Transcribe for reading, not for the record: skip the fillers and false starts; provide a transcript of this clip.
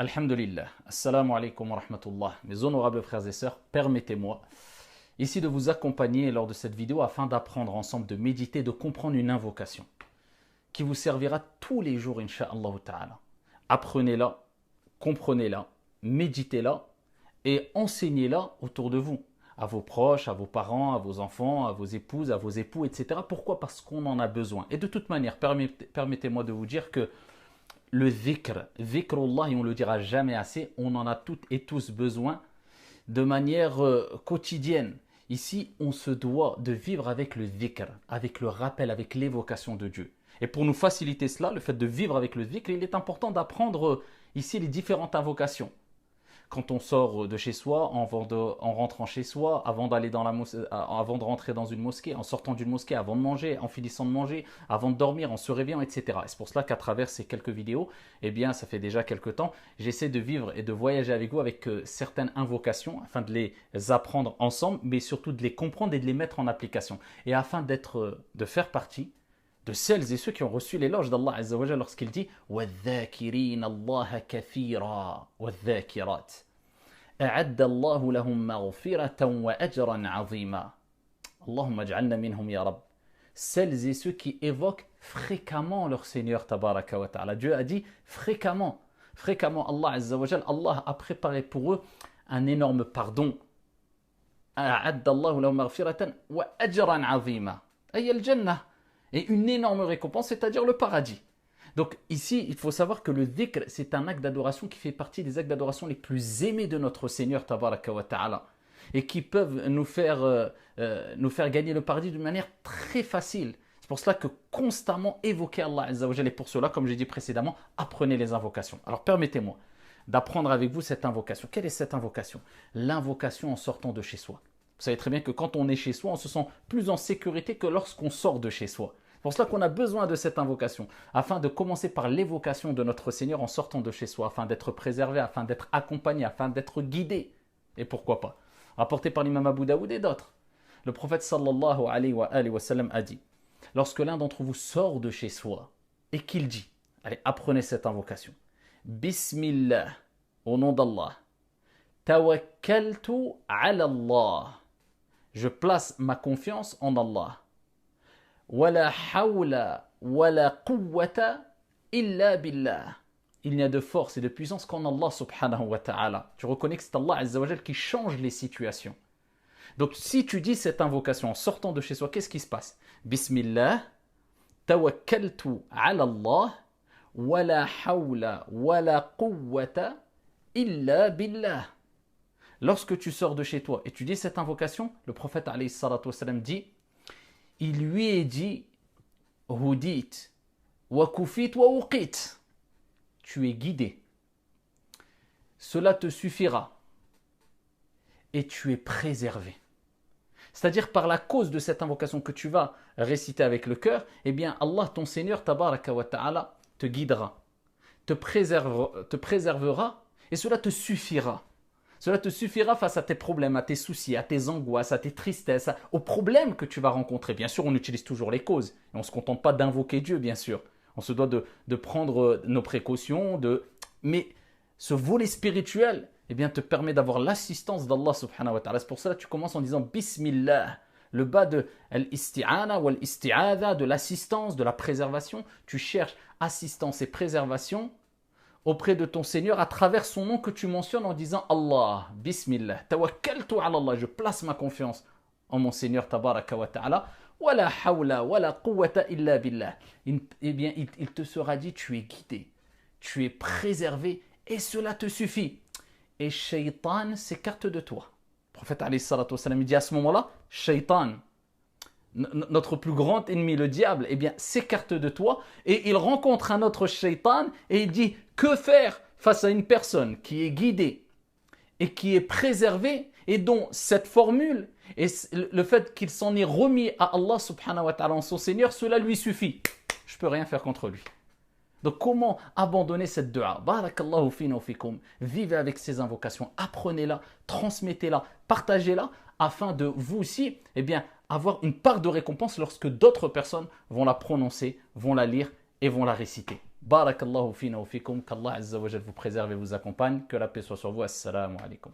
Alhamdulillah. Assalamu alaikum wa rahmatullah. Mes honorables frères et sœurs, permettez-moi ici de vous accompagner lors de cette vidéo afin d'apprendre ensemble, de méditer, de comprendre une invocation qui vous servira tous les jours, incha'Allah ta'ala. Apprenez-la, comprenez-la, méditez-la et enseignez-la autour de vous, à vos proches, à vos parents, à vos enfants, à vos épouses, à vos époux, etc. Pourquoi? Parce qu'on en a besoin. Et de toute manière, permettez-moi de vous dire que le dhikrullah, et on ne le dira jamais assez, on en a toutes et tous besoin de manière quotidienne. Ici, on se doit de vivre avec le dhikr, avec le rappel, avec l'évocation de Dieu. Et pour nous faciliter cela, le fait de vivre avec le dhikr, il est important d'apprendre ici les différentes invocations. Quand on sort de chez soi, en rentrant chez soi, avant de rentrer dans une mosquée, en sortant d'une mosquée, avant de manger, en finissant de manger, avant de dormir, en se réveillant, etc. Et c'est pour cela qu'à travers ces quelques vidéos, eh bien, ça fait déjà quelques temps, j'essaie de vivre et de voyager avec vous avec certaines invocations afin de les apprendre ensemble, mais surtout de les comprendre et de les mettre en application. Et afin de faire partie de celles et ceux qui ont reçu l'éloge d'Allah Azza wa Jalla lorsqu'il dit وَالذَّاكِرِينَ اللَّهَ كَثِيرًا وَالذَّاكِرَاتِ أَعَدَّ اللَّهُ لَهُمْ مَغْفِرَةً وَأَجْرًا عَظِيمًا اللهم اجعلنا منهم ya Rabb. Celles et ceux qui évoquent fréquemment leur Seigneur Tabaraka wa Ta'ala. Dieu a dit fréquemment Allah Azza wa Jalla, Allah a préparé pour eux un énorme pardon. أَعَدَّ اللَّهُ لَهُمْ مَغْفِرَةً وَأَجْرًا عَظِيمًا أي الجنة, et une énorme récompense, c'est-à-dire le paradis. Donc ici, il faut savoir que le dhikr, c'est un acte d'adoration qui fait partie des actes d'adoration les plus aimés de notre Seigneur Tabaraka wa Ta'ala et qui peuvent nous faire gagner le paradis d'une manière très facile. C'est pour cela que constamment évoquer Allah Azza wa Jalla, et pour cela, comme j'ai dit précédemment, apprenez les invocations. Alors permettez-moi d'apprendre avec vous cette invocation. Quelle est cette invocation? L'invocation en sortant de chez soi. Vous savez très bien que quand on est chez soi, on se sent plus en sécurité que lorsqu'on sort de chez soi. C'est pour cela qu'on a besoin de cette invocation, afin de commencer par l'évocation de notre Seigneur en sortant de chez soi, afin d'être préservé, afin d'être accompagné, afin d'être guidé. Et pourquoi pas? Rapporté par l'imam Abu Daoud et d'autres. Le prophète sallallahu alayhi wa sallam a dit, lorsque l'un d'entre vous sort de chez soi et qu'il dit, allez, apprenez cette invocation. Bismillah, au nom d'Allah. Tawakkaltu ala Allah. Je place ma confiance en Allah. Wala hawla wala quwwata illa billah. Il n'y a de force et de puissance qu'en Allah subhanahu wa ta'ala. Tu reconnais que c'est Allah Azza wa Jal qui change les situations. Donc si tu dis cette invocation en sortant de chez soi, qu'est-ce qui se passe? Bismillah, tawakkaltu ala Allah, wala hawla wala quwwata illa billah. Lorsque tu sors de chez toi et tu dis cette invocation, le prophète alayhi salatu wa sallam dit, il lui est dit Hudit wa kufit wa uqit. Tu es guidé. Cela te suffira. Et tu es préservé. C'est-à-dire par la cause de cette invocation que tu vas réciter avec le cœur, eh bien Allah, ton Seigneur, Tabaraka wa Ta'ala, te guidera, te préservera et cela te suffira. Cela te suffira face à tes problèmes, à tes soucis, à tes angoisses, à tes tristesses, aux problèmes que tu vas rencontrer. Bien sûr, on utilise toujours les causes. Et on ne se contente pas d'invoquer Dieu, bien sûr. On se doit de prendre nos précautions. Mais ce volet spirituel eh bien, te permet d'avoir l'assistance d'Allah subhanahu wa ta'ala. C'est pour ça que tu commences en disant Bismillah. Le bas de l'isti'ana ou l'isti'adha, de l'assistance, de la préservation. Tu cherches assistance et préservation auprès de ton Seigneur à travers son nom que tu mentionnes en disant Allah, Bismillah, tawakkaltu ala Allah, je place ma confiance en mon Seigneur Tabaraka wa Ta'ala, wala hawla wala quwwata illa billah. Eh bien, il te sera dit, tu es guidé, tu es préservé et cela te suffit. Et Shaitan s'écarte de toi. Le prophète alayhi salatu wa sallam dit à ce moment-là, Shaitan, notre plus grand ennemi, le diable, eh bien, s'écarte de toi et il rencontre un autre shaitan et il dit que faire face à une personne qui est guidée et qui est préservée et dont cette formule et le fait qu'il s'en est remis à Allah subhanahu wa ta'ala en son Seigneur, cela lui suffit. Je ne peux rien faire contre lui. Donc comment abandonner cette dua? Barakallahu fina wa fikum. Vivez avec ces invocations, apprenez-la, transmettez-la, partagez-la afin de vous aussi eh bien, avoir une part de récompense lorsque d'autres personnes vont la prononcer, vont la lire et vont la réciter. Barakallahu fina wa fikum, qu'Allah Azza wa Jal vous préserve et vous accompagne, que la paix soit sur vous. Assalamu alaikum.